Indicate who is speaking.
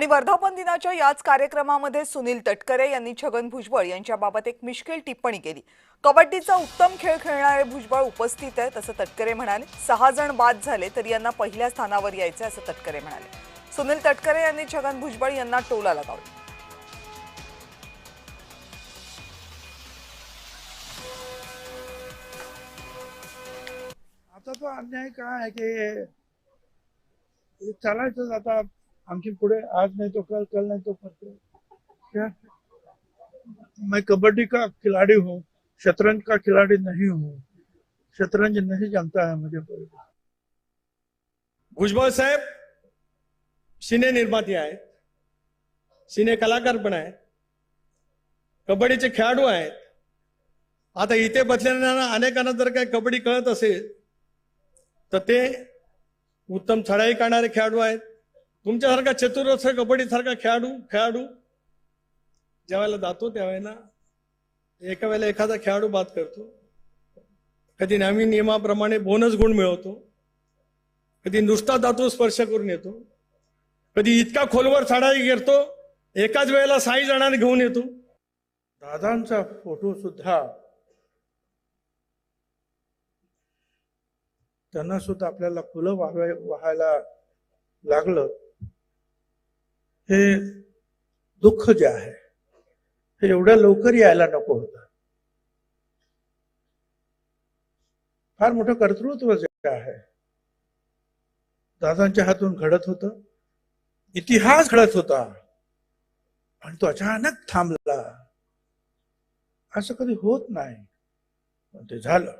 Speaker 1: आणि वर्धापन दिनाच्या याच कार्यक्रमामध्ये सुनील तटकरे यांनी छगन भुजबळ यांच्याबाबत एक मिश्किल टिप्पणी केली। कबड्डीचा उत्तम खेळ खेळणारे भुजबळ उपस्थित आहेत असं तटकरे म्हणाले। 6 जण बाद झाले तरी यांना पहिल्या स्थानावर यायचे असं तटकरे म्हणाले। सुनील तटकरे यांनी छगन भुजबळ यांना टोला लगावला।
Speaker 2: आता तो अन्याय काय आहे की चालायचं आता आणखी पुढे, आज नहीं तो कल, कल नहीं तो परसों। क्या मैं कबड्डी का खिलाड़ी हूँ, शतरंज का खिलाड़ी नहीं हूँ। शतरंज नहीं जानता है मुझे कोई।
Speaker 3: भुजबळ साहेब सिने निर्माते आहेत, सिने कलाकार पण आहेत, कबड्डीचे खेळाडू आहेत। आता इथे बसलेल्या अनेकांना जर काही कबड्डी कळत असेल तर ते उत्तम छडाई काढणारे खेळाडू आहेत। तुमच्यासारखा चतुरस्र कबड्डीसारखा खेळाडू ज्यावेळेला जातो त्यावेळेला एका वेळेला एखादा खेळाडू बाद करतो, कधी नवीन नियमाप्रमाणे बोनस गुण मिळवतो, कधी नुसता धातू स्पर्श करून येतो, कधी इतका खोलवर चढाई करतो एकाच वेळेला 6 जणांना घेऊन येतो।
Speaker 2: दादांचा फोटो सुद्धा, त्यांना सुद्धा आपल्याला फुलं वाहायला लागलं, हे दुःख जे आहे हे एवढ्या लवकर यायला नको होतं। फार मोठं कर्तृत्व जे आहे दादांच्या हातून घडत होतं, इतिहास घडत होता आणि तो अचानक थांबला। असं कधी होत नाही, पण ते झालं।